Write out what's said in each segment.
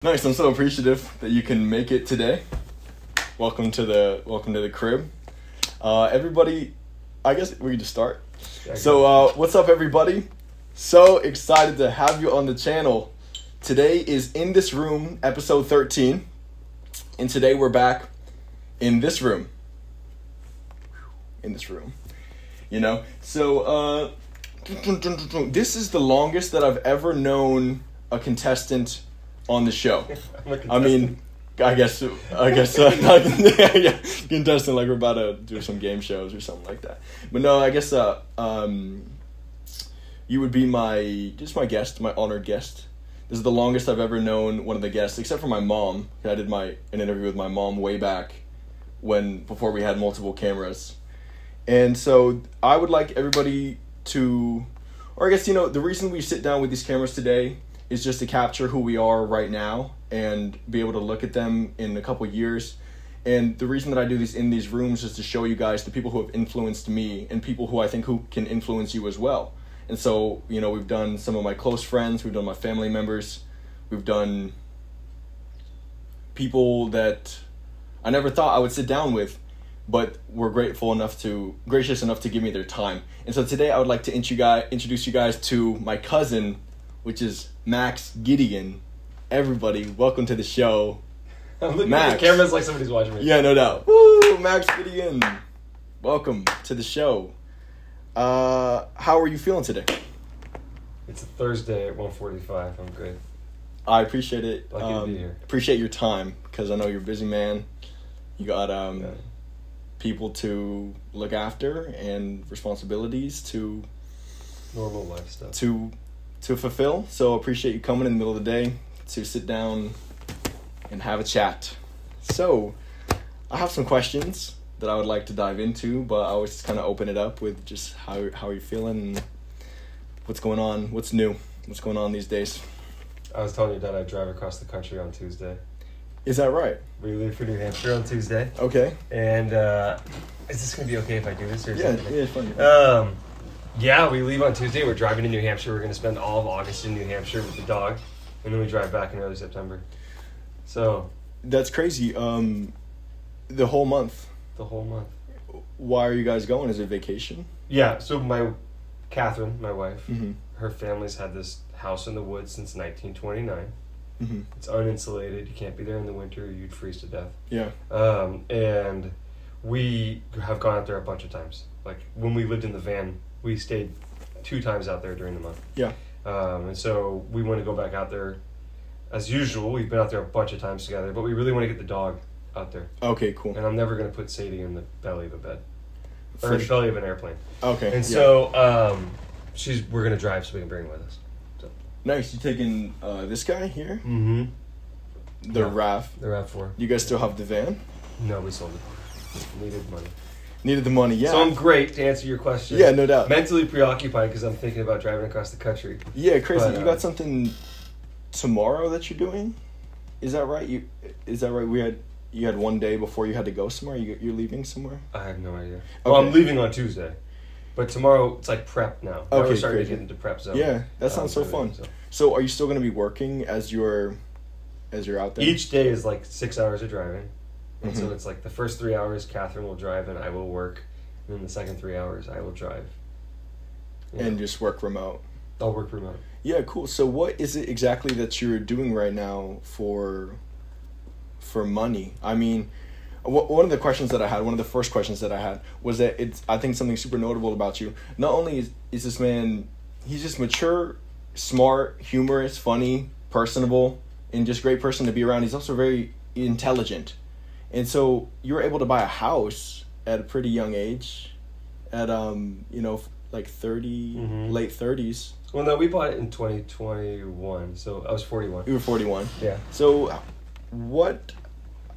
Nice. I'm so appreciative that you can make it today. Welcome to the crib. Everybody, I guess we can just start. So, what's up, everybody? So excited to have you on the channel. Today is In This Room, episode 13. And today we're back in this room. In this room. You know? So, this is the longest that I've ever known a contestant on the show. I mean, I guess yeah, contestant, like we're about to do some game shows or something like that. But no, I guess you would be my guest, my honored guest. This is the longest I've ever known one of the guests, except for my mom. I did an interview with my mom way back before we had multiple cameras. And so I would like everybody to, or I guess, the reason we sit down with these cameras today is just to capture who we are right now and be able to look at them in a couple years. And the reason that I do these in these rooms is to show you guys the people who have influenced me and people who I think who can influence you as well. And so, we've done some of my close friends, we've done my family members, we've done people that I never thought I would sit down with, but were gracious enough to give me their time. And so today I would like to introduce you guys to my cousin, which is Max Gideon. Everybody, welcome to the show. I'm looking Max. at the cameras like somebody's watching me. Yeah, no doubt. Woo, Max Gideon. Welcome to the show. How are you feeling today? It's a Thursday at 1:45. I'm good. I appreciate it. Lucky to be here. Appreciate your time, because I know you're a busy man. You got people to look after and responsibilities to Normal life stuff. To fulfill. So appreciate you coming in the middle of the day to sit down and have a chat. So I have some questions that I would like to dive into, but I always just kind of open it up with just how are you feeling and what's going on, what's new, what's going on these days. I was telling your dad I'd drive across the country on Tuesday. Is that right? We leave for New Hampshire on Tuesday. Okay. And is this going to be okay if I do this? Or Yeah, it's fun. Yeah, we leave on Tuesday. We're driving to New Hampshire. We're going to spend all of August in New Hampshire with the dog. And then we drive back in early September. So. That's crazy. The whole month. The whole month. Why are you guys going? Is it vacation? Yeah, so Catherine, my wife, mm-hmm. her family's had this house in the woods since 1929. Mm-hmm. It's uninsulated. You can't be there in the winter. You'd freeze to death. Yeah. And we have gone out there a bunch of times. Like, when we lived in the van, we stayed 2 times out there during the month. Yeah. And so we want to go back out there as usual. We've been out there a bunch of times together, but we really want to get the dog out there. Okay, cool. And I'm never going to put Sadie in the belly of a bed. Or in the belly of an airplane. Okay. And so we're going to drive so we can bring her with us. So. Nice. You taking this guy here? Mm-hmm. The RAV. The RAV4. You guys still have the van? No, we sold it. Needed money. Needed the money, yeah. So I'm great to answer your question. Yeah, no doubt. Mentally preoccupied because I'm thinking about driving across the country. Yeah, crazy. But, you got something tomorrow that you're doing? Is that right? You had one day before you had to go somewhere? You're leaving somewhere? I have no idea. Okay. Well, I'm leaving on Tuesday. But tomorrow, it's like prep now. Now Okay, we're starting crazy. to get into prep zone. Yeah, that sounds so fun. So are you still going to be working as you're out there? Each day is like 6 hours of driving. And Mm-hmm. so it's like the first 3 hours, Catherine will drive and I will work. And then the second 3 hours, I will drive. Yeah. And just work remote? I'll work remote. Yeah, cool. So what is it exactly that you're doing right now for money? I mean, one of the questions that I had, one of the first questions that I had was that I think something super notable about you. Not only is this man, he's just mature, smart, humorous, funny, personable, and just great person to be around. He's also very intelligent. And so you were able to buy a house at a pretty young age, at like 30, mm-hmm. late 30s. Well, no, we bought it in 2021, so I was 41. You were 41. Yeah. So what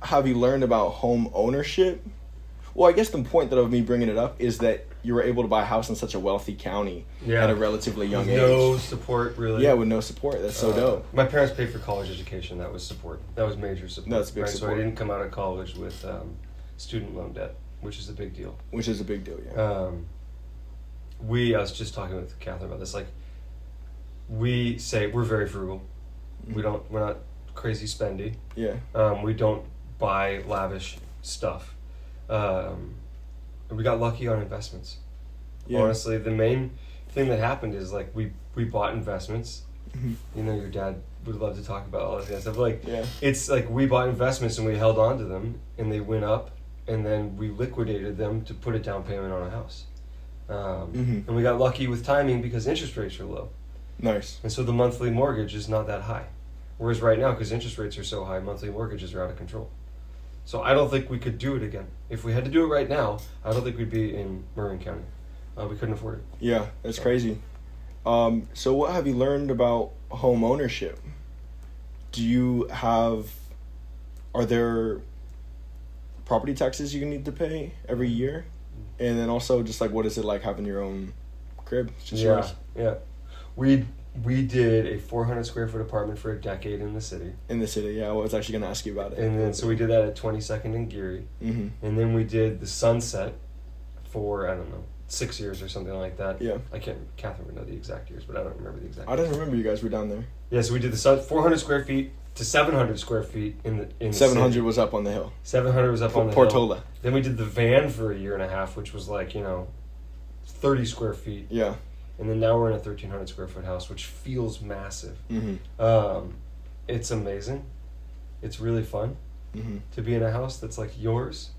have you learned about home ownership? Well, I guess the point of me bringing it up is that you were able to buy a house in such a wealthy county at a relatively young age. No support, really. Yeah, with no support. That's so dope. My parents paid for college education. That was support. That was major support. That's big support. So I didn't come out of college with student loan debt, which is a big deal. Which is a big deal, yeah. I was just talking with Catherine about this. Like, we say we're very frugal. Mm-hmm. We're not crazy spendy. Yeah. We don't buy lavish stuff. We got lucky on investments. Yeah. Honestly, the main thing that happened is like we bought investments. Mm-hmm. You know, your dad would love to talk about all that kind of stuff. Like, it's like we bought investments and we held on to them and they went up, and then we liquidated them to put a down payment on a house. And we got lucky with timing because interest rates are low. Nice. And so the monthly mortgage is not that high. Whereas right now, because interest rates are so high, monthly mortgages are out of control. So I don't think we could do it again. If we had to do it right now, I don't think we'd be in Marin County. We couldn't afford it. Yeah, that's crazy. So what have you learned about home ownership? Are there property taxes you need to pay every year? And then also just like, what is it like having your own crib? It's just yours. Yeah. We did a 400 square foot apartment for a decade in the city. In the city, yeah. I was actually going to ask you about it. And then, so we did that at 22nd and Geary. Mm-hmm. And then we did the Sunset for, I don't know, 6 years or something like that. Yeah. Catherine would know the exact years, but I don't remember the exact years. I don't remember you guys were down there. Yeah, so we did the 400 square feet to 700 square feet in the 700 city. Was up on the hill. 700 was up on the Portola. hill. Then we did the van for a year and a half, which was like, 30 square feet. Yeah. And then now we're in a 1,300 square foot house, which feels massive. Mm-hmm. It's amazing. It's really fun to be in a house that's like yours.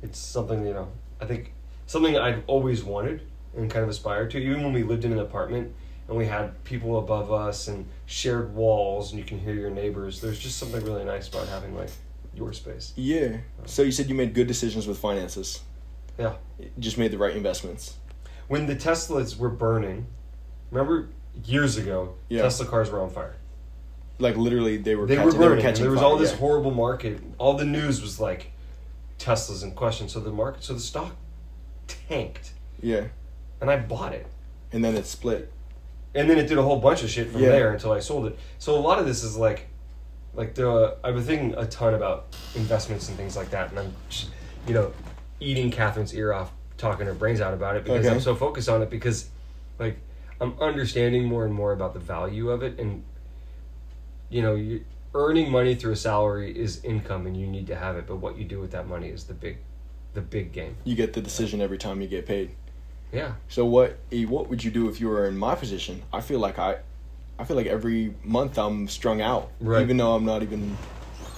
It's something, I think something I've always wanted and kind of aspired to. Even when we lived in an apartment and we had people above us and shared walls and you can hear your neighbors, there's just something really nice about having like your space. Yeah. So you said you made good decisions with finances. Yeah. You just made the right investments. When the Teslas were burning, remember years ago, Tesla cars were on fire. Like literally they were burning. They were catching there was fire, all this horrible market. All the news was like Tesla's in question. So the stock tanked. Yeah. And I bought it. And then it split. And then it did a whole bunch of shit from there until I sold it. So a lot of this is like I've been thinking a ton about investments and things like that, and I'm just, eating Catherine's ear off, talking her brains out about it because I'm so focused on it because, like, I'm understanding more and more about the value of it, and you earning money through a salary is income, and you need to have it. But what you do with that money is the big game. You get the decision every time you get paid. Yeah. So what would you do if you were in my position? I feel like every month I'm strung out, even though I'm not even.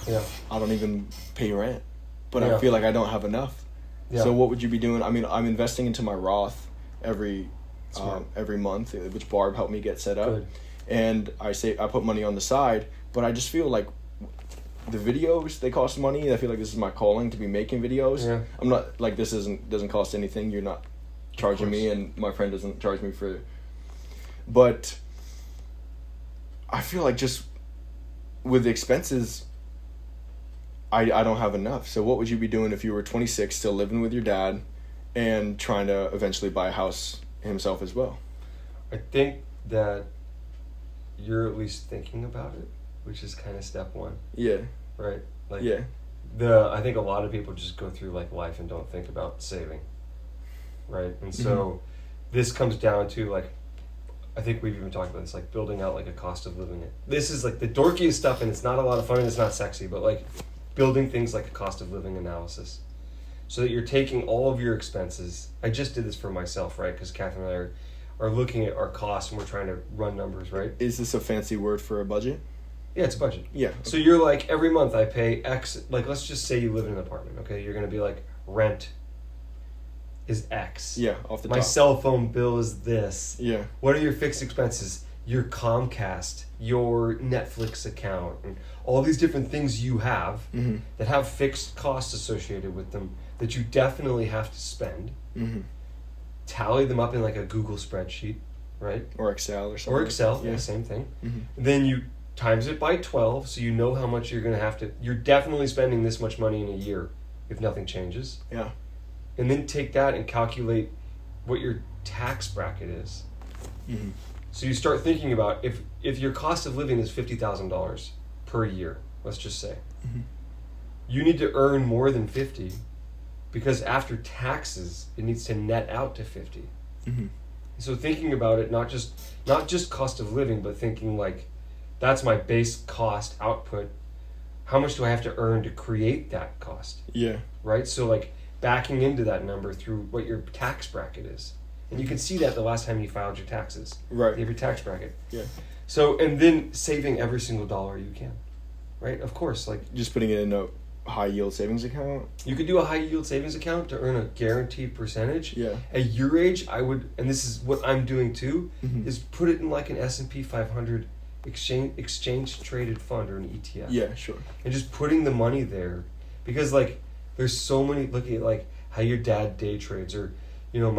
Yeah. I don't even pay rent, but I feel like I don't have enough. Yeah. So what would you be doing? I mean, I'm investing into my Roth every month, which Barb helped me get set up. Good. And I put money on the side, but I just feel like the videos, they cost money. I feel like this is my calling to be making videos. Yeah. I'm not like this doesn't cost anything. You're not charging me, and my friend doesn't charge me for it. But I feel like just with the expenses, I don't have enough. So what would you be doing if you were 26, still living with your dad, and trying to eventually buy a house himself as well? I think that you're at least thinking about it, which is kind of step one. Yeah. Right? Like, yeah. I think a lot of people just go through like life and don't think about saving. Right? And so this comes down to like, I think we've even talked about this, like building out like a cost of living. This is like the dorkiest stuff, and it's not a lot of fun and it's not sexy, but like building things like a cost of living analysis so that you're taking all of your expenses. I just did this for myself, right? Because Catherine and I are looking at our costs and we're trying to run numbers, right? Is this a fancy word for a budget? Yeah, it's a budget. Yeah. Okay. So you're like, every month I pay X, like let's just say you live in an apartment, okay? You're going to be like, rent is X. Yeah, off the top. My cell phone bill is this. Yeah. What are your fixed expenses? Your Comcast, your Netflix account, and all these different things you have that have fixed costs associated with them that you definitely have to spend. Tally them up in like a Google spreadsheet, right? Or Excel or something. Or Excel, yeah, same thing. Then you times it by 12, so you know how much you're going to have to... You're definitely spending this much money in a year if nothing changes. Yeah. And then take that and calculate what your tax bracket is. So you start thinking about if your cost of living is $50,000 per year, let's just say, you need to earn more than 50 because after taxes, it needs to net out to 50. So thinking about it, not just cost of living, but thinking like That's my base cost output. How much do I have to earn to create that cost? Yeah. Right? So like backing into that number through what your tax bracket is. And you can see that the last time you filed your taxes. Right. You have your tax bracket. Yeah. So, and then saving every single dollar you can. Right? Of course, like... Just putting it in a high yield savings account? You could do a high yield savings account to earn a guaranteed percentage. Yeah. At your age, I would, and this is what I'm doing too, Mm-hmm. is put it in like an S&P 500 exchange traded fund or an ETF. Yeah, sure. And just putting the money there, because like there's so many, looking at like how your dad day trades, or even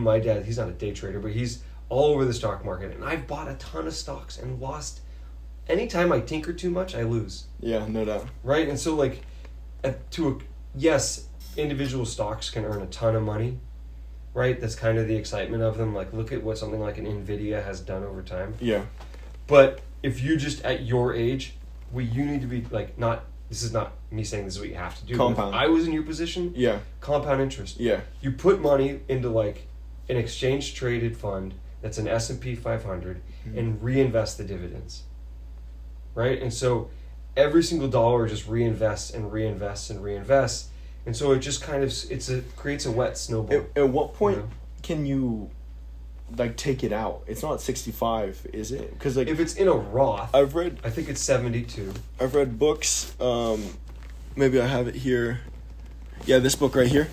my dad, he's not a day trader, but he's all over the stock market, and I've bought a ton of stocks and lost. Anytime I tinker too much, I lose. Yeah, no doubt. Right? And so like yes, individual stocks can earn a ton of money, right? That's kind of the excitement of them. Like look at what something like an Nvidia has done over time. Yeah. But if you just at your age, you need to be like this is not me saying this is what you have to do. Compound. If I was in your position, Yeah. compound interest. Yeah. You put money into like an exchange traded fund that's an S&P 500 and reinvest the dividends. Right? And so every single dollar just reinvests and reinvests and reinvests. And so it just kind of creates a wet snowball. At what point can you like take it out? It's not 65, is it? Because like if it's in a Roth, I think it's 72. I've read books. Maybe I have it here. Yeah, this book right here,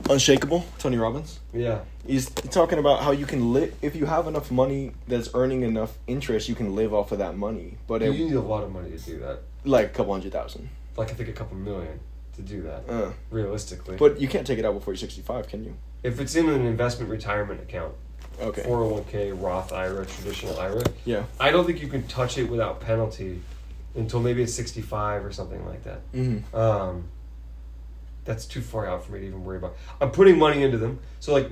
Unshakable, Tony Robbins. Yeah. He's talking about how you can live if you have enough money that's earning enough interest. You can live off of that money, but you need a lot of money to do that. Like a couple $100,000. Like I think a couple million to do that. Realistically. But you can't take it out before you're 65, can you? If it's in an investment retirement account. Okay. 401k, Roth IRA, traditional IRA. Yeah. I don't think you can touch it without penalty until maybe it's 65 or something like that. Mm-hmm. That's too far out for me to even worry about. I'm putting money into them. So like,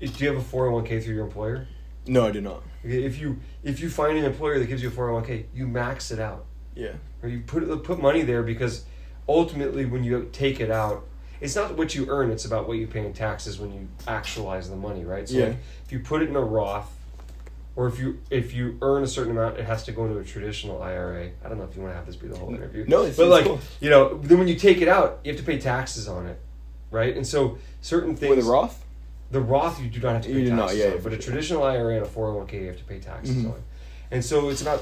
do you have a 401k through your employer? No, I do not. If you find an employer that gives you a 401k, you max it out. Yeah. Or you put money there, because ultimately when you take it out, it's not what you earn, it's about what you pay in taxes when you actualize the money, right? So like, if you put it in a Roth, or if you earn a certain amount, it has to go into a traditional IRA. I don't know if you want to have this be the whole interview. No, but like cool. Then when you take it out, you have to pay taxes on it, right? And so certain things. With a Roth? The Roth you do not have to pay taxes on, but a sure. traditional IRA and a 401k you have to pay taxes on. And so it's about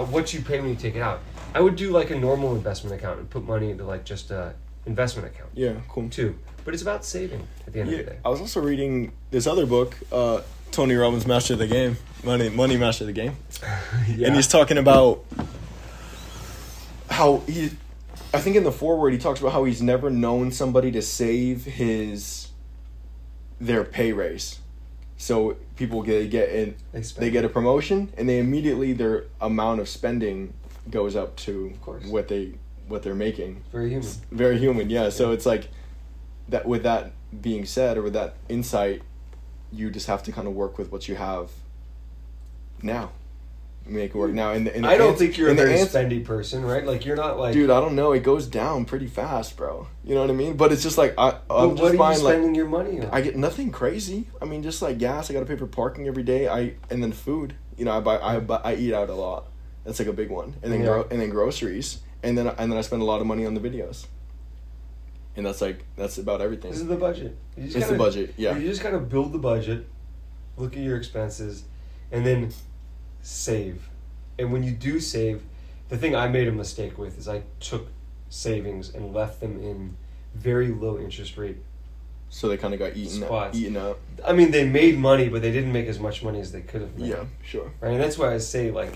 what you pay when you take it out. I would do like a normal investment account and put money into like just a investment account. Yeah, cool. Too. But it's about saving at the end of the day. I was also reading this other book, Tony Robbins' Master of the Game, Money Master of the Game. Yeah. And he's talking about how I think in the foreword he talks about how he's never known somebody to save their pay raise. So people they get a promotion, and they immediately their amount of spending goes up to what they're making. Very human. Very human, yeah. So it's like that. With that being said, or with that insight, you just have to kind of work with what you have now. Make it work now. And I don't think you're a very spendy person, right? Like you're not like. Dude, I don't know. It goes down pretty fast, bro. You know what I mean? But it's just like I'm just buying spending your money on? I get nothing crazy. I mean, just like gas. I got to pay for parking every day. And then food. You know, I eat out a lot. That's like a big one. And then and then groceries. And then I spend a lot of money on the videos. And that's about everything. This is the budget. It's the budget. Yeah. You just gotta build the budget, look at your expenses, and then save. And when you do save, the thing I made a mistake with is I took savings and left them in very low interest rate. So they kind of got eaten up. I mean, they made money, but they didn't make as much money as they could have made. Yeah, sure. Right, and that's why I say like,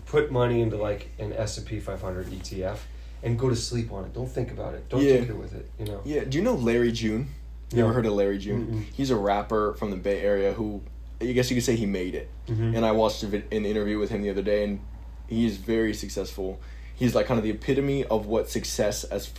put money into like an S&P 500 ETF and go to sleep on it. Don't think about it. Don't tinker with it. You know. Yeah. Do you know Larry June? You ever heard of Larry June? Mm-mm. He's a rapper from the Bay Area who, I guess you could say he made it. Mm-hmm. And I watched an interview with him the other day, and he is very successful. He's like kind of the epitome of what success as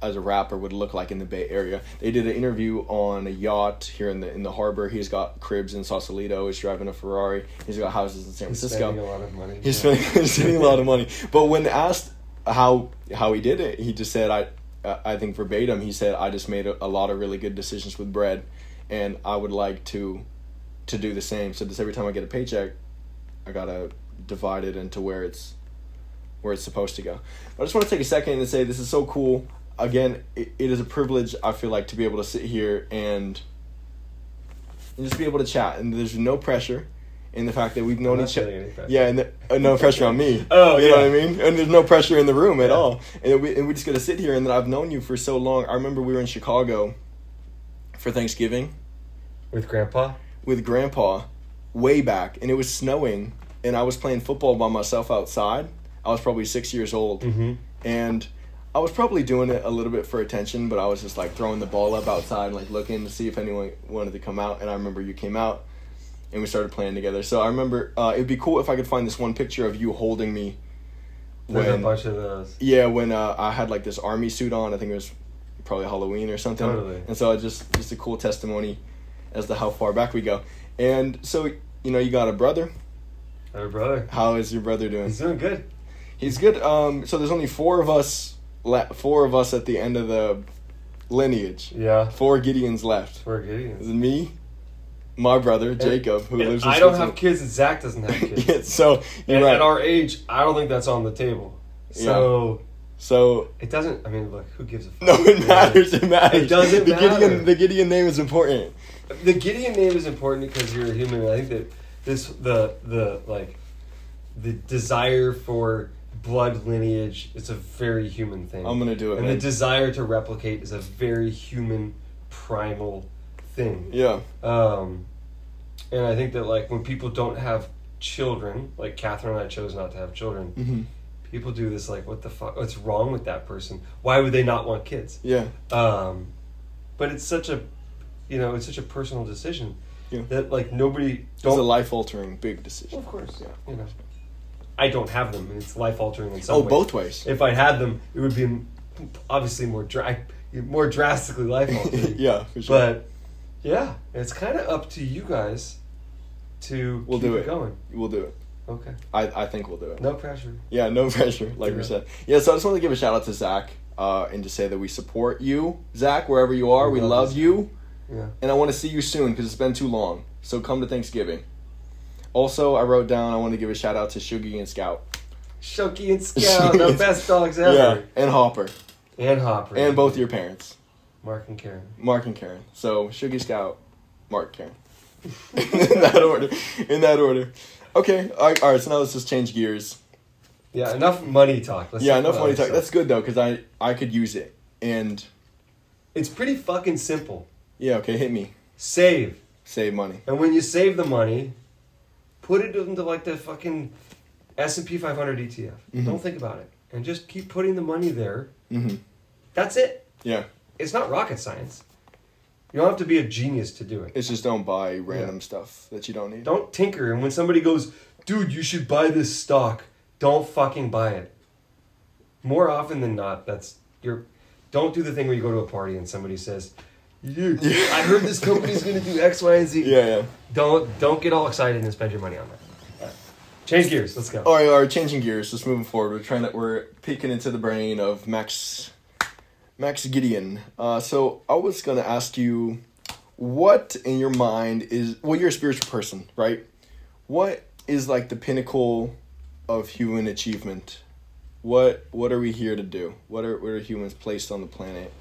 a rapper would look like in the Bay Area. They did an interview on a yacht here in the harbor. He's got cribs in Sausalito. He's driving a Ferrari. He's got houses in San Francisco. He's spending a lot of money. He's spending a lot of money. But when asked how he did it, he just said, I think verbatim, he said, I just made a lot of really good decisions with bread, and I would like to do the same. So just every time I get a paycheck, I gotta divide it into where it's where it's supposed to go. But I just want to take a second and say this is so cool. Again, it is a privilege, I feel like, to be able to sit here and just be able to chat. And there's no pressure in the fact that we've known each other. Yeah, and no pressure on me. Oh, you know what I mean? And there's no pressure in the room at all. And we just got to sit here, and then I've known you for so long. I remember we were in Chicago for Thanksgiving. With Grandpa? With Grandpa, way back. And it was snowing, and I was playing football by myself outside. I was probably 6 years old. Mm-hmm. And I was probably doing it a little bit for attention, but I was just like throwing the ball up outside and like looking to see if anyone wanted to come out. And I remember you came out and we started playing together. So I remember it'd be cool if I could find this one picture of you holding me. There's a bunch of those. Yeah, when I had like this army suit on. I think it was probably Halloween or something. Totally. And so just a cool testimony as to how far back we go. And so, you know, you got a brother. I have a brother. How is your brother doing? He's doing good. He's good. So there's only four of us at the end of the lineage. Yeah. 4 Gideons left. 4 Gideons. There's me, my brother Jacob, who lives in I don't have kids, and Zach doesn't have kids. Yeah, so you're and right. At our age, I don't think that's on the table. So it doesn't. I mean, look, who gives a fuck? No, it matters. It matters. It doesn't matter. The Gideon name is important. The Gideon name is important because you're a human. I think that the desire for blood lineage is a very human thing. I'm gonna do it, and man. the desire to replicate is a very human, primal thing. Yeah. And I think that like when people don't have children, like Catherine and I chose not to have children. Mm-hmm. People do this like, what the fuck? What's wrong with that person? Why would they not want kids? Yeah. But it's such a, it's such a personal decision. Yeah. That like nobody. It's a life-altering big decision. Of course. Yeah. I don't have them, and it's life-altering in some ways. Both ways. If I had them, it would be obviously more drastically life-altering. Yeah, for sure. But yeah, it's kind of up to you guys to keep it going. We'll do it. Okay. I think we'll do it. No pressure. Yeah, no pressure, like we said. Yeah, so I just want to give a shout out to Zach and to say that we support you, Zach, wherever you are. We love you. Yeah. And I want to see you soon because it's been too long. So come to Thanksgiving. Also, I wrote down I want to give a shout out to Shuggy and Scout. Shuggy and Scout, the best dogs ever. Yeah, and Hopper. And both your parents. Mark and Karen. So, Shuggy, Scout, Mark, Karen. In that order. Okay, all right, so now let's just change gears. Yeah, enough money talk. Enough money talk. That's good, though, because I could use it. And it's pretty fucking simple. Yeah, okay, hit me. Save money. And when you save the money, put it into like the fucking S&P 500 ETF. Mm-hmm. Don't think about it. And just keep putting the money there. Mm-hmm. That's it. Yeah. It's not rocket science. You don't have to be a genius to do it. It's just don't buy random stuff that you don't need. Don't tinker. And when somebody goes, dude, you should buy this stock, don't fucking buy it. More often than not, don't do the thing where you go to a party and somebody says, I heard this company's going to do X, Y, and Z. Yeah. Don't get all excited and spend your money on that. Right. Change gears. Let's go. All right, changing gears. Just moving forward. We're peeking into the brain of Max Gideon. So I was going to ask you, what in your mind is... Well, you're a spiritual person, right? What is like the pinnacle of human achievement? What are we here to do? What are humans placed on the planet?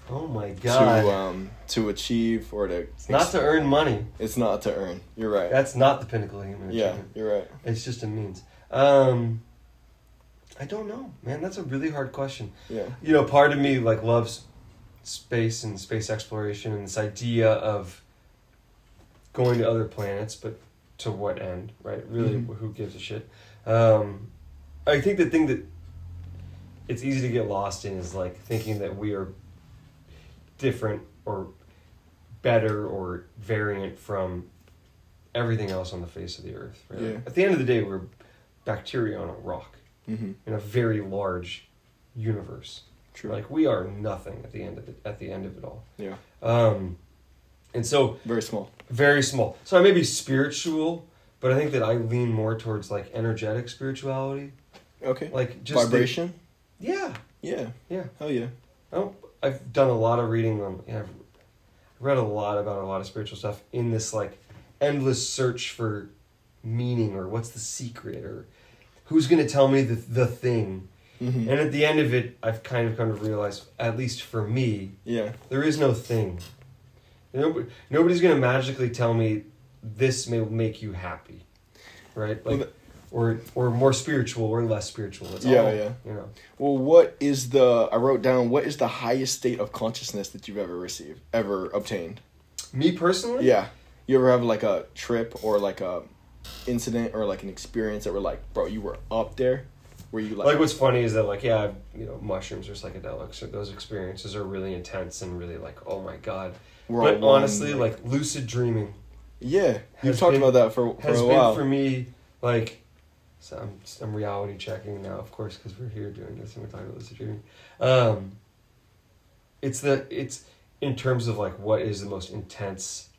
Oh my God. To achieve or to... It's not to earn money. It's not to earn. You're right. That's not the pinnacle of human achievement. Yeah, you're right. It's just a means. I don't know, man. That's a really hard question. Yeah. Part of me like loves space and space exploration and this idea of going to other planets, but to what end, right? Really, who gives a shit? I think the thing that it's easy to get lost in is like thinking that we are different or better or variant from everything else on the face of the earth. Right? Yeah. At the end of the day, we're bacteria on a rock in a very large universe. True. Like we are nothing at the end of it. At the end of it all. Yeah. And so very small. Very small. So I may be spiritual, but I think that I lean more towards like energetic spirituality. Okay. Like just vibration. Yeah. Hell yeah. I've done a lot of reading on. I've read a lot about a lot of spiritual stuff in this like endless search for meaning or what's the secret or who's going to tell me the thing? Mm-hmm. And at the end of it, I've kind of come to realize, at least for me, there is no thing. Nobody's going to magically tell me this may make you happy, right? Like, or more spiritual or less spiritual. It's all, you know. Well, I wrote down, what is the highest state of consciousness that you've ever obtained? Me personally? Yeah. You ever have like a trip or like a incident or like an experience that were like, bro, you were up there? Were you like what's funny is that like, mushrooms or psychedelics, or those experiences are really intense and really like, oh my God. But honestly, like lucid dreaming. Yeah. You've talked about that for a while. Has been for me, like, so I'm reality checking now, of course, because we're here doing this and we're talking about lucid dreaming. It's in terms of like what is the most intense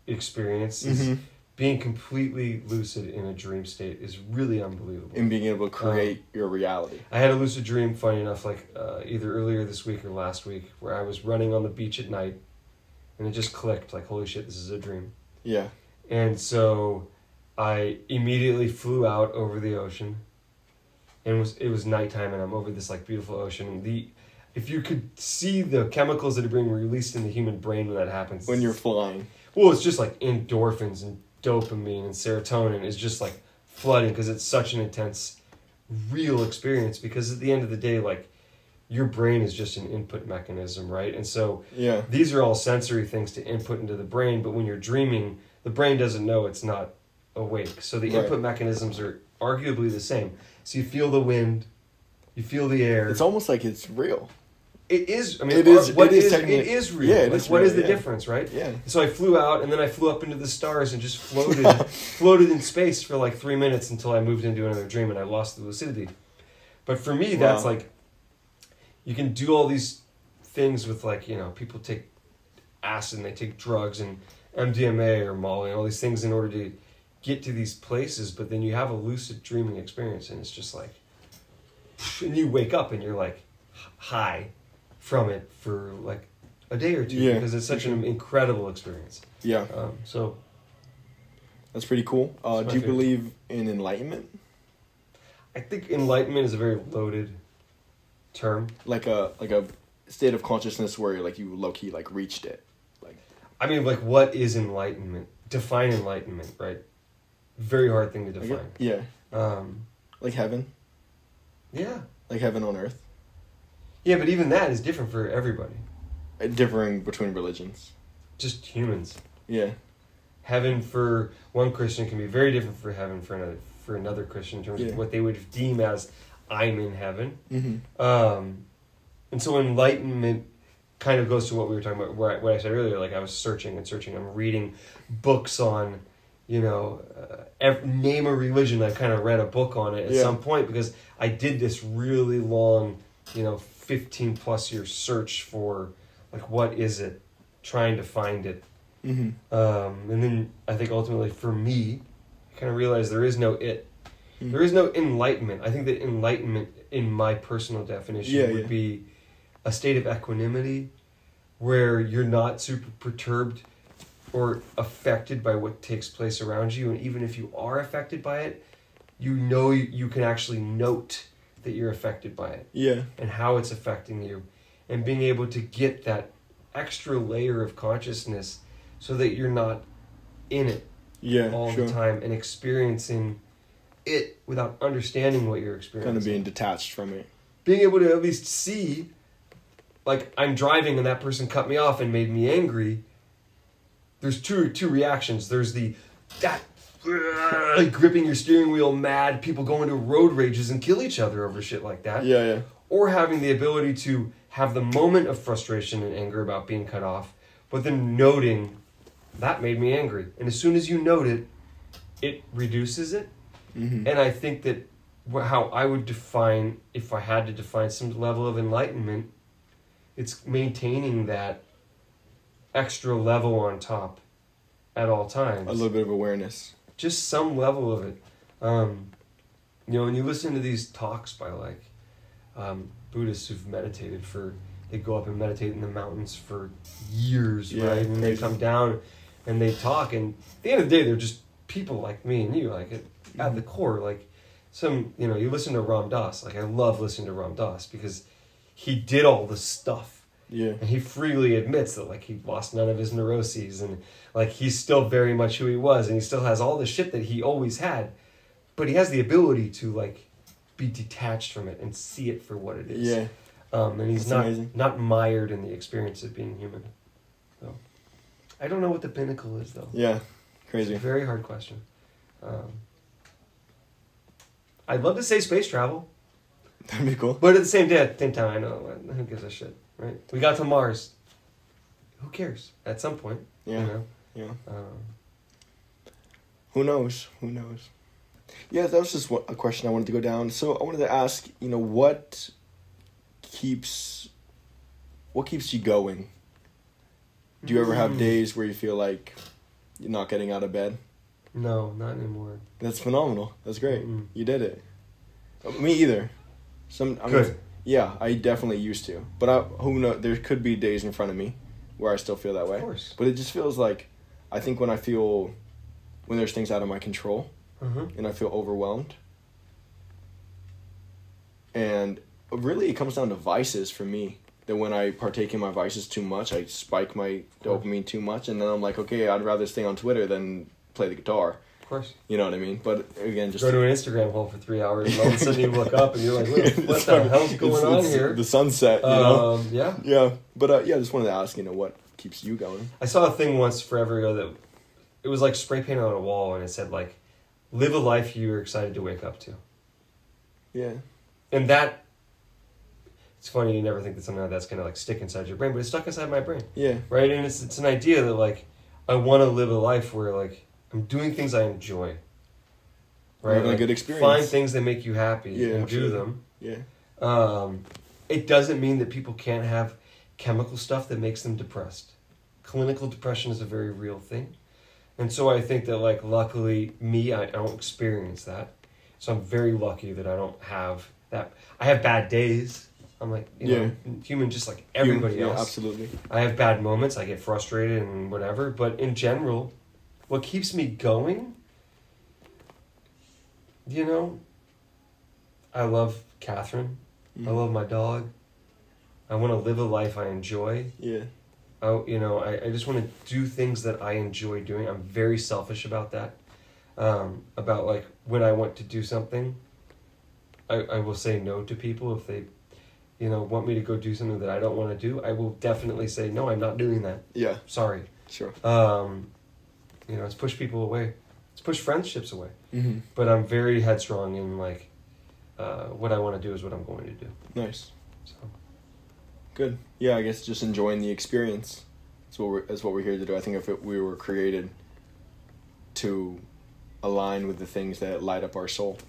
experience. Mm-hmm. Being completely lucid in a dream state is really unbelievable. And being able to create your reality. I had a lucid dream, funny enough, like either earlier this week or last week, where I was running on the beach at night, and it just clicked, like, holy shit, this is a dream. Yeah. And so I immediately flew out over the ocean, and it was nighttime, and I'm over this like beautiful ocean. And if you could see the chemicals that are being released in the human brain when that happens. When you're flying. Well, it's just like endorphins and dopamine and serotonin is just like flooding because it's such an intense, real experience. Because at the end of the day, like, your brain is just an input mechanism, right? And so these are all sensory things to input into the brain, but when you're dreaming, the brain doesn't know it's not awake. So the input mechanisms are arguably the same. So you feel the wind, you feel the air. It's almost like it's real. It is. I mean, it is real. Yeah, it is. What is the difference, right? Yeah. So I flew out, and then I flew up into the stars and just floated in space for like 3 minutes until I moved into another dream and I lost the lucidity. But for me, that's like, you can do all these things with, like, people take acid and they take drugs and MDMA or Molly and all these things in order to get to these places, but then you have a lucid dreaming experience and it's just like, and you wake up and you're like high from it for like a day or two because it's such an incredible experience. Yeah. So that's pretty cool. Do you believe in enlightenment? I think enlightenment is a very loaded term. Like a state of consciousness where like you low key like reached it. Like, I mean, like, what is enlightenment? Define enlightenment, right? Very hard thing to define. Yeah. Like heaven. Yeah. Like heaven on earth. Yeah, but even that is different for everybody. Differing between religions. Just humans. Yeah. Heaven for one Christian can be very different for heaven for another Christian in terms of what they would deem as I'm in heaven. Mm-hmm. And so enlightenment kind of goes to what we were talking about, what I said earlier. Like, I was searching and searching. I'm reading books on, name a religion. I kind of read a book on it at some point because I did this really long, 15 plus year search for, like, what is it? Trying to find it. Mm-hmm. And then I think ultimately for me, I kind of realized there is no it. Mm-hmm. There is no enlightenment. I think that enlightenment, in my personal definition, would be a state of equanimity where you're not super perturbed or affected by what takes place around you. And even if you are affected by it, you can actually note that you're affected by it. Yeah. And how it's affecting you. And being able to get that extra layer of consciousness so that you're not in it all the time and experiencing it without understanding what you're experiencing. Kind of being detached from it. Being able to at least see, like, I'm driving and that person cut me off and made me angry. There's two reactions. There's like gripping your steering wheel mad, people go into road rages and kill each other over shit like that. Yeah. Or having the ability to have the moment of frustration and anger about being cut off, but then noting, that made me angry. And as soon as you note it, it reduces it. Mm-hmm. And I think that how I would define, if I had to define some level of enlightenment, it's maintaining that extra level on top at all times. A little bit of awareness. Just some level of it. When you listen to these talks by like Buddhists who've meditated they go up and meditate in the mountains for years, right? And they come down and they talk, and at the end of the day, they're just people like me and you, like at the core, like. you listen to Ram Dass. Like, I love listening to Ram Dass because he did all this stuff. Yeah. And he freely admits that, like, he lost none of his neuroses and, like, he's still very much who he was and he still has all the shit that he always had. But he has the ability to, like, be detached from it and see it for what it is. Yeah. And he's That's not mired in the experience of being human. So, I don't know what the pinnacle is, though. Yeah. Crazy. It's a very hard question. I'd love to say space travel. That'd be cool. But at the same time, I know, who gives a shit, right? We got to Mars. Who cares? At some point. Yeah. You know? Yeah. Who knows? Who knows? Yeah, that was just a question I wanted to go down. So I wanted to ask, what keeps you going? Do you ever have days where you feel like you're not getting out of bed? No, not anymore. That's phenomenal. That's great. Mm-mm. You did it. Me either. Good. Yeah, I definitely used to. But who knows? There could be days in front of me where I still feel that way. Of course. But it just feels like, I think when there's things out of my control, and I feel overwhelmed, and really it comes down to vices for me. That when I partake in my vices too much, I spike my dopamine too much, and then I'm like, okay, I'd rather stay on Twitter than play the guitar. Of course. You know what I mean? But again, just go to an Instagram hole for 3 hours, and all of a sudden you look up and you're like, what the hell's going on here? The sunset, you know? Yeah. Yeah. But I just wanted to ask, what keeps you going? I saw a thing once forever ago that it was like spray painted on a wall, and it said, like, live a life you're excited to wake up to. Yeah. And that, it's funny, you never think that something like that's going to, like, stick inside your brain, but it's stuck inside my brain. Yeah. Right? And it's an idea that, like, I want to live a life where, like, I'm doing things I enjoy. Right? Having like, a good experience. Find things that make you happy and absolutely. do them. Yeah. It doesn't mean that people can't have chemical stuff that makes them depressed. Clinical depression is a very real thing. And so I think that, like, luckily, I don't experience that. So I'm very lucky that I don't have that. I have bad days. I'm like, human just like everybody else. Yeah, absolutely. I have bad moments. I get frustrated and whatever. But in general, what keeps me going, I love Catherine. I love my dog. I want to live a life I enjoy. Yeah. I just want to do things that I enjoy doing. I'm very selfish about that. About, like, when I want to do something, I will say no to people if they, want me to go do something that I don't want to do. I will definitely say, no, I'm not doing that. Yeah. Sorry. Sure. It's push people away. It's push friendships away. Mm-hmm. But I'm very headstrong in, like, what I want to do is what I'm going to do. Nice. So. Good. Yeah, I guess just enjoying the experience. That's what we're here to do. I think we were created to align with the things that light up our soul,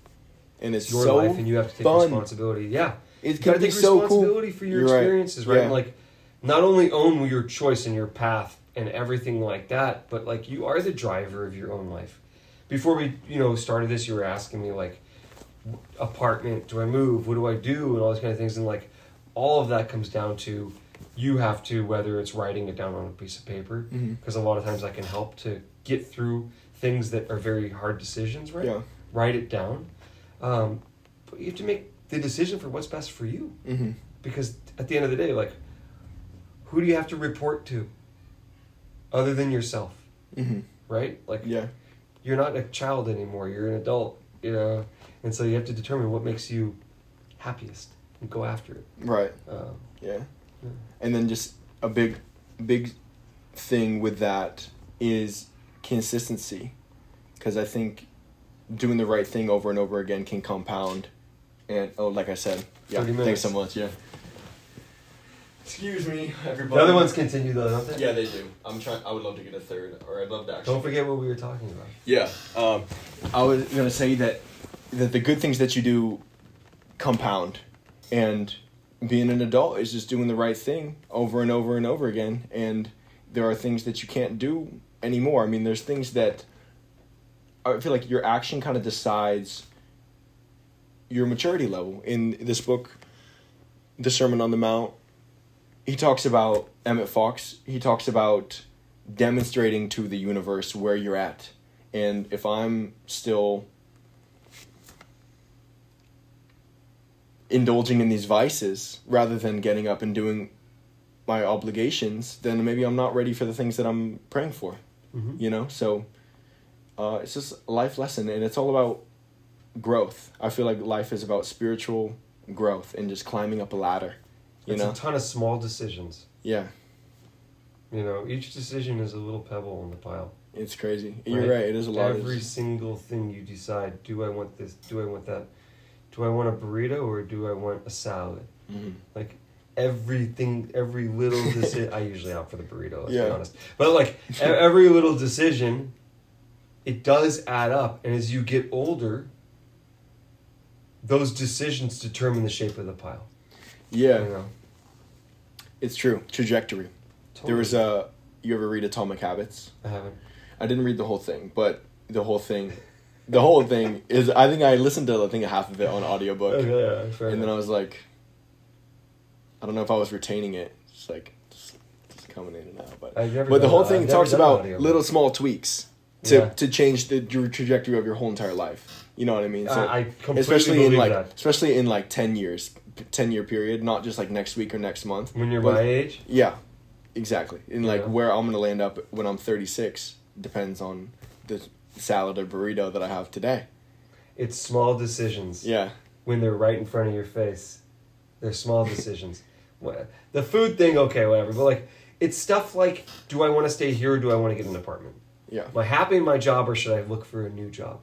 and it's your so life, and you have to take fun. Responsibility. Yeah, It's got to take responsibility cool. for your You're experiences, right? And, like, not only own your choice and your path and everything like that, but, like, you are the driver of your own life. Before we, started this, you were asking me, like, apartment, do I move? What do I do? And all those kind of things, and, like, all of that comes down to you have to, whether it's writing it down on a piece of paper, because a lot of times I can help to get through things that are very hard decisions, right? Yeah. Write it down. But you have to make the decision for what's best for you. Mm-hmm. Because at the end of the day, like, who do you have to report to other than yourself? Mm-hmm. Right? Like, you're not a child anymore. You're an adult, And so you have to determine what makes you happiest and go after it. Right. Yeah. And then just a big thing with that is consistency, because I think doing the right thing over and over again can compound. And like I said, thanks so much. Yeah. Excuse me, everybody. The other ones continue though, don't they? Yeah, they do. I would love to get a third, or I'd love to actually. Don't forget what we were talking about. Yeah. I was gonna say that the good things that you do compound, and being an adult is just doing the right thing over and over and over again. And there are things that you can't do anymore. I mean, there's things that I feel like your action kind of decides your maturity level. In this book, The Sermon on the Mount, he talks about Emmett Fox. He talks about demonstrating to the universe where you're at. And if I'm still indulging in these vices rather than getting up and doing my obligations, then maybe I'm not ready for the things that I'm praying for. You know, so it's just a life lesson, and it's all about growth. I feel like life is about spiritual growth and just climbing up a ladder. It's a ton of small decisions. Yeah. You know, each decision is a little pebble in the pile. It's crazy. You're right. It is a lot. Every single thing you decide, do I want this? Do I want that? Do I want a burrito or do I want a salad? Like, everything, every little decision. I usually opt for the burrito, let's be honest. But like, every little decision, it does add up. And as you get older, those decisions determine the shape of the pile. Yeah. You know? It's true. Trajectory. Totally. There was you ever read Atomic Habits? I haven't. I didn't read the whole thing, but the whole thing is, I think I listened to, half of it on audiobook. Okay, fair enough. Then I was like, I don't know if I was retaining it. It's like, just coming in and out. But the whole thing talks about little small tweaks to change the trajectory of your whole entire life. You know what I mean? So I completely believe that. Especially in 10-year period, not just like next week or next month. When you're my age? Yeah, exactly. And where I'm going to land up when I'm 36 depends on the salad or burrito that I have today. It's small decisions. Yeah. When they're right in front of your face. They're small decisions. The food thing, okay, whatever. But like, it's stuff like, do I want to stay here or do I want to get an apartment? Yeah. Am I happy in my job or should I look for a new job?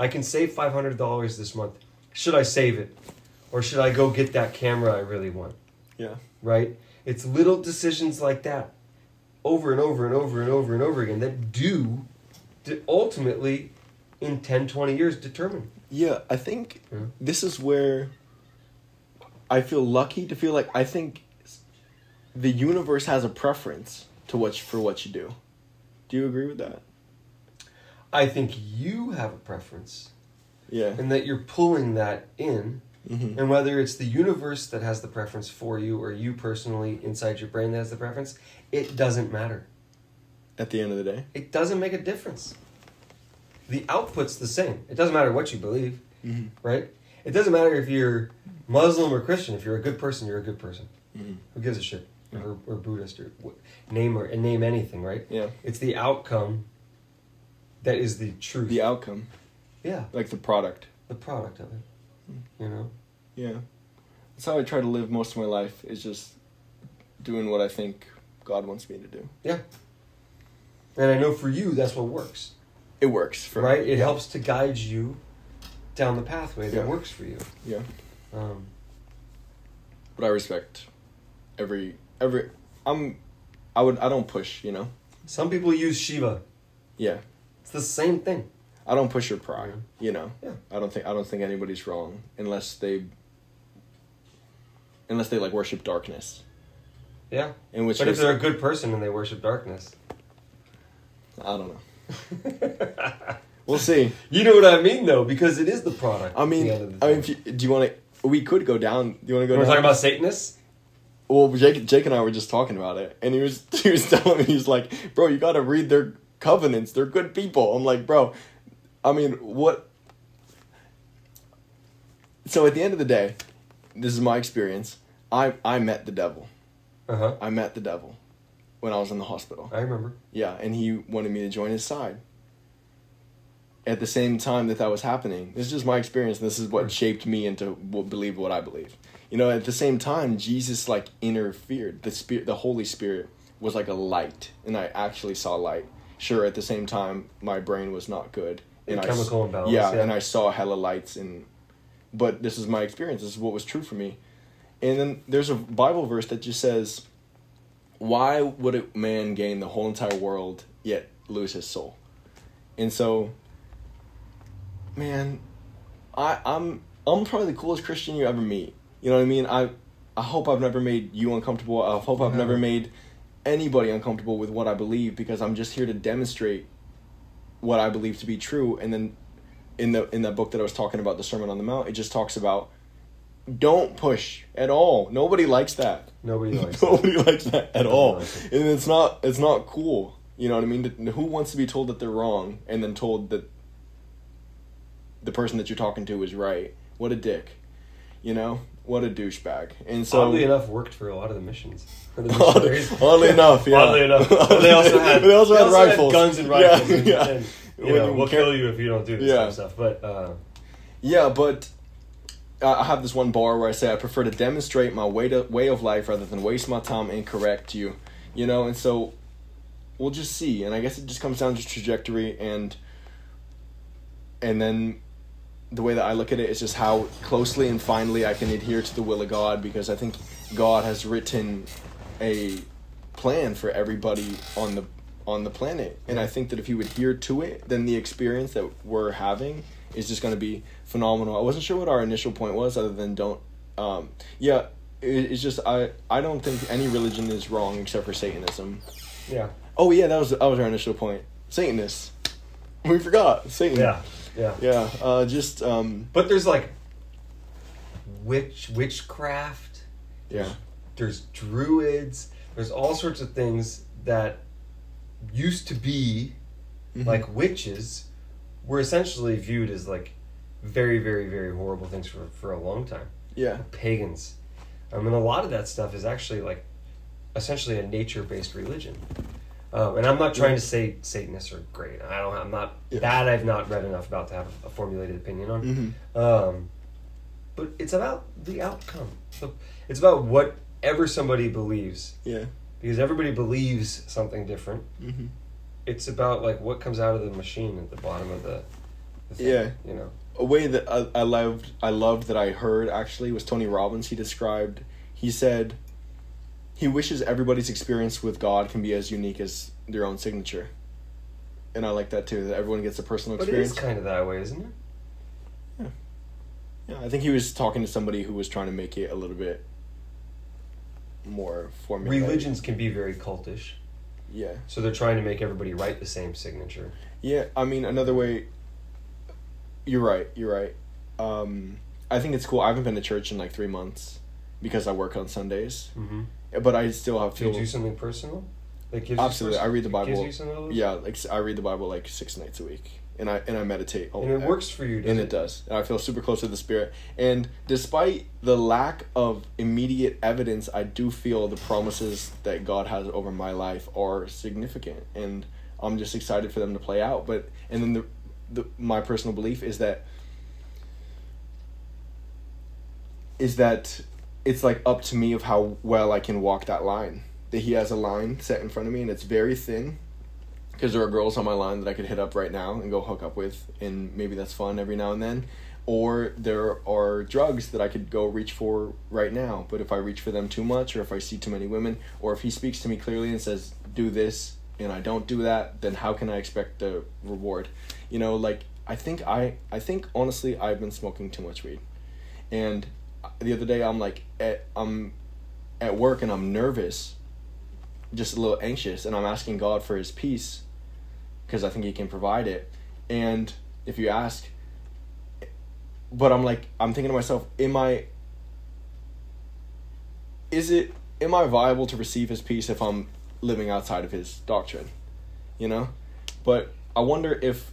I can save $500 this month. Should I save it? Or should I go get that camera I really want? Yeah. Right? It's little decisions like that over and over and over and over and over again that do ultimately in 10, 20 years determine. Yeah, I think this is where I feel lucky to feel like I think the universe has a preference for what you do. Do you agree with that? I think you have a preference. Yeah. And that you're pulling that in. And whether it's the universe that has the preference for you or you personally inside your brain that has the preference, it doesn't matter. At the end of the day? It doesn't make a difference. The output's the same. It doesn't matter what you believe, right? It doesn't matter if you're Muslim or Christian. If you're a good person, you're a good person. Who gives a shit? Or Buddhist or name anything, right? Yeah. It's the outcome that is the truth. The outcome. Yeah. Like the product. The product of it. You know? Yeah. That's how I try to live most of my life, is just doing what I think God wants me to do. Yeah. And I know for you, that's what works. It works for right? me. It helps to guide you down the pathway that works for you. Yeah. But I respect I don't push, you know? Some people use Shiva. Yeah. It's the same thing. I don't push your pride, you know? Yeah. I don't think anybody's wrong unless they like worship darkness. Yeah. But if they're a good person and they worship darkness. I don't know. We'll see. You know what I mean, though, because it is the product. I mean, do you want to? We could go down. Do you want to go? We're talking about Satanists. Well, Jake and I were just talking about it, and he was telling me, he's like, bro, you got to read their covenants. They're good people. I'm like, bro, I mean, what? So at the end of the day, this is my experience. I met the devil. I met the devil when I was in the hospital. I remember. Yeah, and he wanted me to join his side. At the same time that was happening, this is just my experience, and this is what shaped me into believe what I believe. You know, at the same time, Jesus interfered. The Holy Spirit was like a light, and I actually saw light. Sure, at the same time, my brain was not good. And chemical imbalance. Yeah, and I saw hella lights, but this is my experience. This is what was true for me. And then there's a Bible verse that just says, why would a man gain the whole entire world yet lose his soul? And so, man, I'm probably the coolest Christian you ever meet. You know what I mean? I hope I've never made you uncomfortable. I hope I've never made anybody uncomfortable with what I believe, because I'm just here to demonstrate what I believe to be true. And then in that book that I was talking about, the Sermon on the Mount, it just talks about don't push at all. Nobody likes that. Nobody likes that at all. And it's not cool. You know what I mean? Who wants to be told that they're wrong and then told that the person that you're talking to is right? What a dick. You know? what a douchebag. And so oddly enough, worked for a lot of the missions. For the oddly enough, yeah. Oddly enough, they also had rifles, guns and rifles. Yeah, and we'll kill you if you don't do this kind of stuff. But but I have this one bar where I say I prefer to demonstrate my way of life rather than waste my time and correct you. And so we'll just see. And I guess it just comes down to trajectory and then the way that I look at it is just how closely and finely I can adhere to the will of God, because I think God has written a plan for everybody on the planet, and I think that if you adhere to it, then the experience that we're having is just going to be phenomenal. I wasn't sure what our initial point was, other than it's just I don't think any religion is wrong except for Satanism. Yeah. Oh yeah, that was our initial point. Satanists. We forgot Satan. Yeah. But there's like witchcraft. There's druids. There's all sorts of things that used to be like witches were essentially viewed as like very, very, very horrible things for a long time. Yeah. Pagans. I mean, a lot of that stuff is actually like essentially a nature-based religion. And I'm not trying to say Satanists are great. I'm not that I've not read enough about to have a formulated opinion on. But it's about the outcome. It's about whatever somebody believes. Yeah. Because everybody believes something different. It's about like what comes out of the machine at the bottom of the thing, A way that I loved that I heard actually was Tony Robbins. He said he wishes everybody's experience with God can be as unique as their own signature. And I like that too, that everyone gets a personal experience. But it is kind of that way, isn't it? Yeah, I think he was talking to somebody who was trying to make it a little bit more formulated. Religions can be very cultish. Yeah. So they're trying to make everybody write the same signature. Yeah, I mean, another way... You're right. I think it's cool. I haven't been to church in like 3 months because I work on Sundays. But I still have to... Do you do something personal? That gives Absolutely. I read the Bible. Gives you some of those? Yeah, like I read the Bible like 6 nights a week. And I meditate. And it works for you, doesn't it? And it does. And I feel super close to the Spirit. And despite the lack of immediate evidence, I do feel the promises that God has over my life are significant. And I'm just excited for them to play out. And then my personal belief is that it's like up to me of how well I can walk that line. That he has a line set in front of me and it's very thin. Because there are girls on my line that I could hit up right now and go hook up with, and maybe that's fun every now and then. Or there are drugs that I could go reach for right now. But if I reach for them too much, or if I see too many women, or if he speaks to me clearly and says, do this, and I don't do that, then how can I expect the reward? I think honestly, I've been smoking too much weed. And the other day, I'm at work and I'm nervous, just a little anxious, and I'm asking God for his peace, because I think he can provide it. And if you ask, but I'm thinking to myself, am I viable to receive his peace if I'm living outside of his doctrine? But I wonder if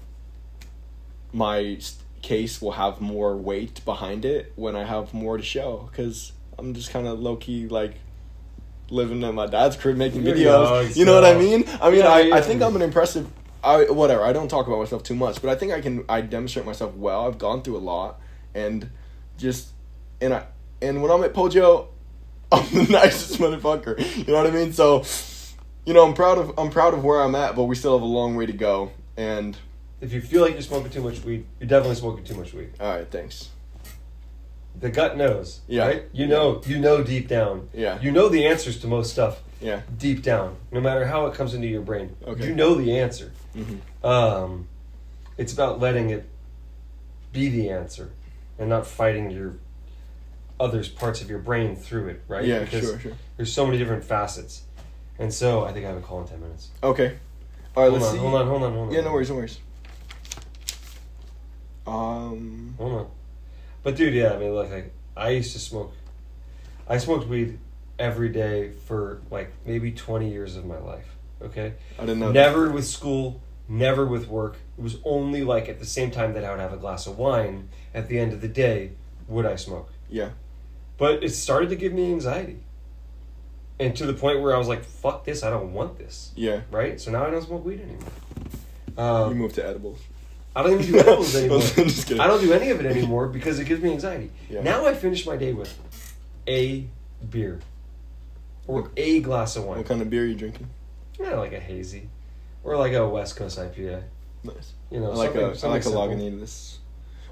my case will have more weight behind it when I have more to show, because I'm just kind of low-key living in my dad's crib making videos. You know what I mean? I think I'm an impressive... I don't talk about myself too much, but I think I demonstrate myself well. I've gone through a lot, and when I'm at Pojo, I'm the nicest motherfucker. You know what I mean? So, I'm proud of where I'm at, but we still have a long way to go. And if you feel like you're smoking too much weed, you're definitely smoking too much weed. All right, thanks. The gut knows, right? You know deep down. Yeah. You know the answers to most stuff. Yeah. Deep down, no matter how it comes into your brain, okay. You know the answer. Mm-hmm. It's about letting it be the answer, and not fighting your parts of your brain through it, right? Yeah, because sure. There's so many different facets, and so I think I have a call in 10 minutes. Okay. All right. Let's see. Hold on. Yeah, no worries. Hold on. But dude, yeah, I mean, look, I used to smoke. I smoked weed every day for like maybe 20 years of my life. Okay. I didn't know. Never with school, never with work. It was only like at the same time that I would have a glass of wine at the end of the day would I smoke. Yeah. But it started to give me anxiety. And to the point where I was like, fuck this, I don't want this. Yeah. Right? So now I don't smoke weed anymore. You moved to edibles. I don't even do edibles anymore. I'm just kidding. I don't do any of it anymore because it gives me anxiety. Yeah. Now I finish my day with a beer. Or a glass of wine. What kind of beer are you drinking? Yeah, like a hazy. Or like a West Coast IPA. Nice. You know, I like a simple. Lagunitas.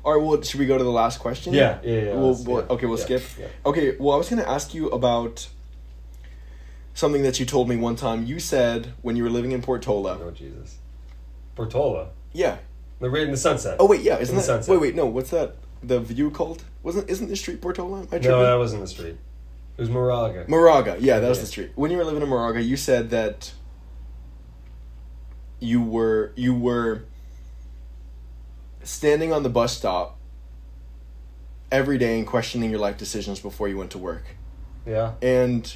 All right, well, should we go to the last question? Yeah. We'll skip. Yeah. Okay, well, I was going to ask you about something that you told me one time. You said when you were living in Portola. Oh, Jesus. Portola? Yeah. The right in the sunset. Oh, wait, yeah. Isn't that... Sunset. Wait, no. What's that? The view called? Isn't the street Portola? No, that wasn't the street. It was Moraga. Moraga. Yeah, that was the street. When you were living in Moraga, you said that you were standing on the bus stop every day and questioning your life decisions before you went to work. Yeah. And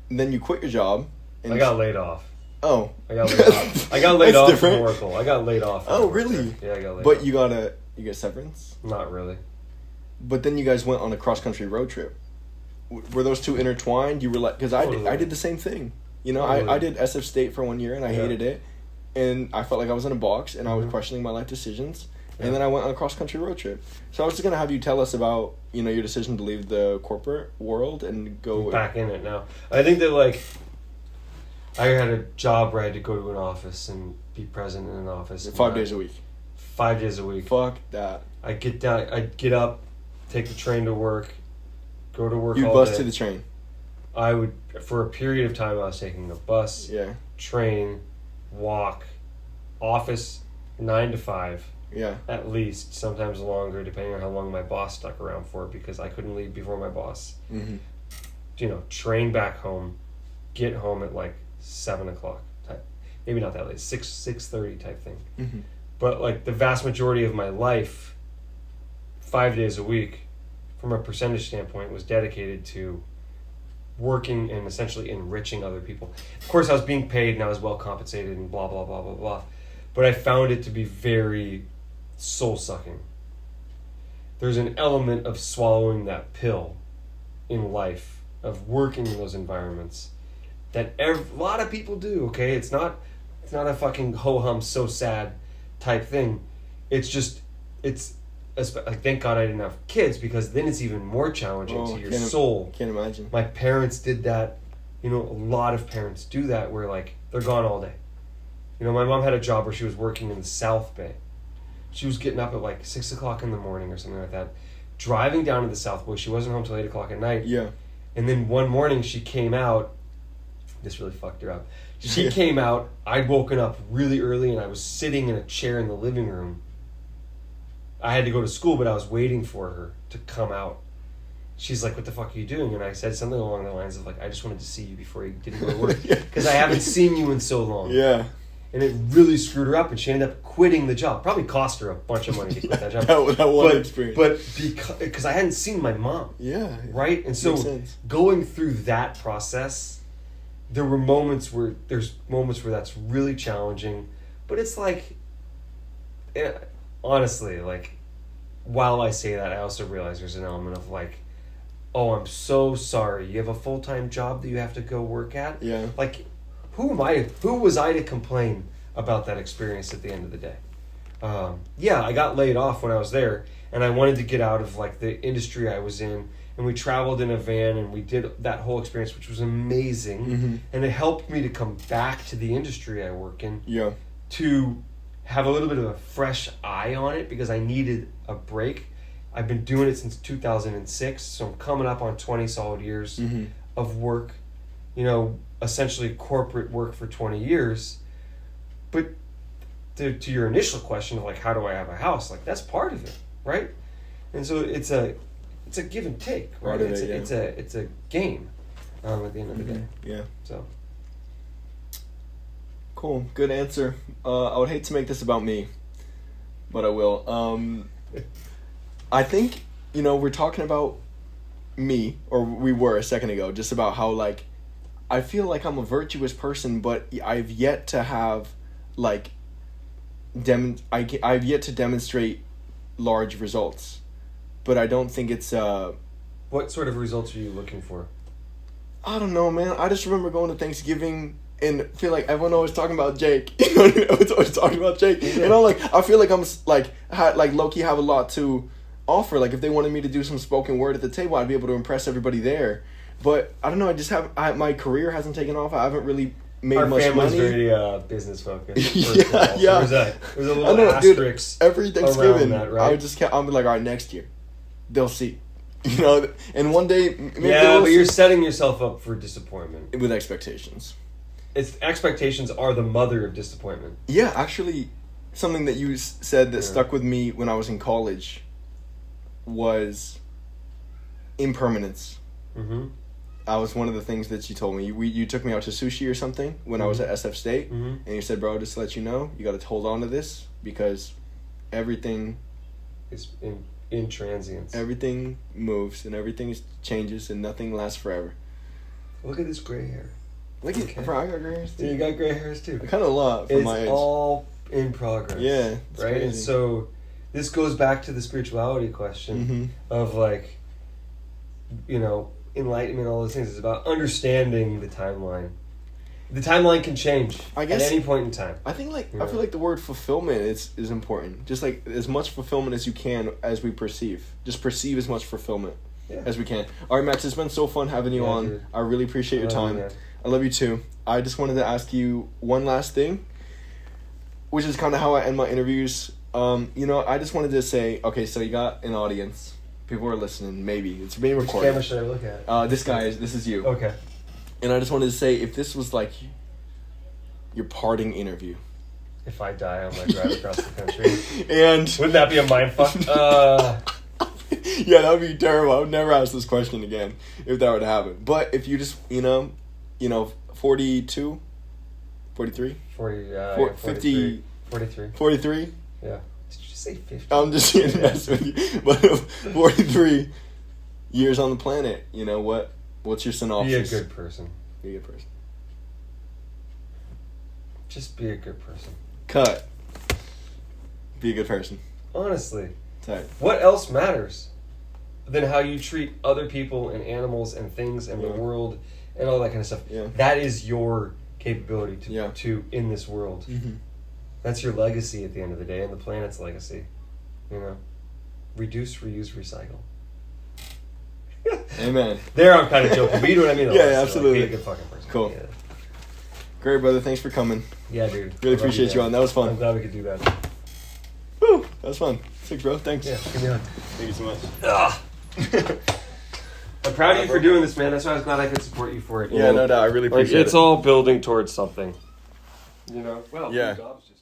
then you quit your job. And I got laid off. Oh. I got laid off. I got laid That's off different. from Oracle. I got laid off. Oh, really? Yeah, I got laid but off. You get severance? Not really. But then you guys went on a cross-country road trip. Were those two intertwined? You were like... Because I did the same thing. You know, I did SF State for 1 year and I hated it. And I felt like I was in a box and I was questioning my life decisions. And then I went on a cross-country road trip. So I was just going to have you tell us about, your decision to leave the corporate world and go... Back in it now. I think that, like... I had a job where I had to go to an office and be present in an office. 5 days a week. 5 days a week. Fuck that. I'd get up, take the train to work, go to work all day. You bus to the train. I would, for a period of time, I was taking a bus, train, walk, office, 9 to 5. Yeah. At least, sometimes longer, depending on how long my boss stuck around for, because I couldn't leave before my boss. Mm-hmm. Train back home, get home at like 7 o'clock type. Maybe not that late, 6:30 type thing. Mm-hmm. But like the vast majority of my life, 5 days a week, from a percentage standpoint, was dedicated to working and essentially enriching other people. Of course, I was being paid and I was well compensated and blah, blah, blah, blah, blah. But I found it to be very soul-sucking. There's an element of swallowing that pill in life, of working in those environments, that a lot of people do, okay? It's not a fucking ho-hum, so sad type thing. It's just, like, thank God I didn't have kids, because then it's even more challenging to your soul. Can't imagine. My parents did that. A lot of parents do that, where, like, they're gone all day. My mom had a job where she was working in the South Bay. She was getting up at, like, 6 o'clock in the morning or something like that, driving down to the South Bay. She wasn't home till 8 o'clock at night. Yeah. And then one morning she came out. This really fucked her up. She came out. I'd woken up really early and I was sitting in a chair in the living room. I had to go to school, but I was waiting for her to come out. She's like, "What the fuck are you doing?" And I said something along the lines of, like, "I just wanted to see you before you didn't go to work, because I haven't seen you in so long." Yeah. And it really screwed her up, and she ended up quitting the job. Probably cost her a bunch of money to quit that job. that one experience. But because I hadn't seen my mom. Yeah. Right? And so going through that process, there's moments where that's really challenging. But it's like, honestly, like, while I say that, I also realize there's an element of, like, oh, I'm so sorry. You have a full-time job that you have to go work at? Yeah. Like, who was I to complain about that experience at the end of the day? I got laid off when I was there, and I wanted to get out of, like, the industry I was in, and we traveled in a van, and we did that whole experience, which was amazing, and it helped me to come back to the industry I work in, to have a little bit of a fresh eye on it, because I needed a break. I've been doing it since 2006, so I'm coming up on 20 solid years of work, essentially corporate work for 20 years. But to your initial question of, like, how do I have a house? Like, that's part of it, right? And so it's a give and take, right? It's a game at the end of the day. Yeah. So cool. Good answer. I would hate to make this about me, but I will. I think, we're talking about me, or we were a second ago, just about how, like, I feel like I'm a virtuous person, but I've yet to have, like, I've yet to demonstrate large results. But I don't think it's well, What sort of results are you looking for? I don't know, man. I just remember going to Thanksgiving and feel like everyone always talking about Jake. You know what I mean? Everyone's always talking about Jake. Yeah. And I'm like, I feel like I'm like low-key have a lot to offer. Like if they wanted me to do some spoken word at the table, I'd be able to impress everybody there. But I don't know. I just have my career hasn't taken off. I haven't really made much money. Our family's very business focused. Yeah. There's a little asterisk. Dude, every Thanksgiving, that, right? I'm like, all right, next year, they'll see. You know, and one day, maybe but you're setting yourself up for disappointment with expectations. Expectations are the mother of disappointment. Yeah, actually, something that you said that stuck with me when I was in college was impermanence. Mm-hmm. I was one of the things that you told me. You took me out to sushi or something when I was at SF State, and you said, "Bro, just to let you know, you got to hold on to this because everything is in transience. Everything moves and everything changes and nothing lasts forever." Look at this gray hair. Look at, bro, I got gray hairs too. Yeah, you got gray hairs too. Kind of a lot for my age. It's all in progress. Yeah, right. Crazy. And so this goes back to the spirituality question of like, you know, enlightenment, all those things. It's about understanding the timeline. The timeline can change at any point in time. I think I feel like the word fulfillment is important. Just like as much fulfillment as you can as we perceive. Just perceive as much fulfillment as we can. All right, Max, it's been so fun having you on. Dude. I really appreciate your time. I love you too. I just wanted to ask you one last thing, which is kind of how I end my interviews. You know, I just wanted to say, okay, so you got an audience. People are listening, maybe. It's being recorded. Which camera should I look at? This is you. Okay. And I just wanted to say, if this was like your parting interview. If I die on my drive across the country. And wouldn't that be a mindfuck? Yeah, that would be terrible. I would never ask this question again if that were to happen. But if you just, you know, 42? 43? 43. 43? Yeah. Did you just say 50? I'm just messing with you. But 43 years on the planet, you know, what's your synopsis? Be a good person. Be a good person. Just be a good person. Cut. Be a good person. Honestly. Tight. What else matters than how you treat other people and animals and things and the world and all that kind of stuff? Yeah. That is your capability to in this world. Mm-hmm. That's your legacy at the end of the day, and the planet's legacy. You know, reduce, reuse, recycle. Amen. There, I'm kind of joking, but you know what I mean. Yeah, absolutely. Like, be a good fucking person. Cool. Yeah. Great, brother. Thanks for coming. Yeah, dude. Really appreciate you on. That was fun. I'm glad we could do that. Woo! That was fun. Thanks, bro. Thanks. Yeah, give me a hug. Thank you so much. I'm proud of you for doing this, man. That's why I was glad I could support you for it. Yeah, no doubt. I really appreciate it. It's all building towards something. You know? Well, yeah. jobs just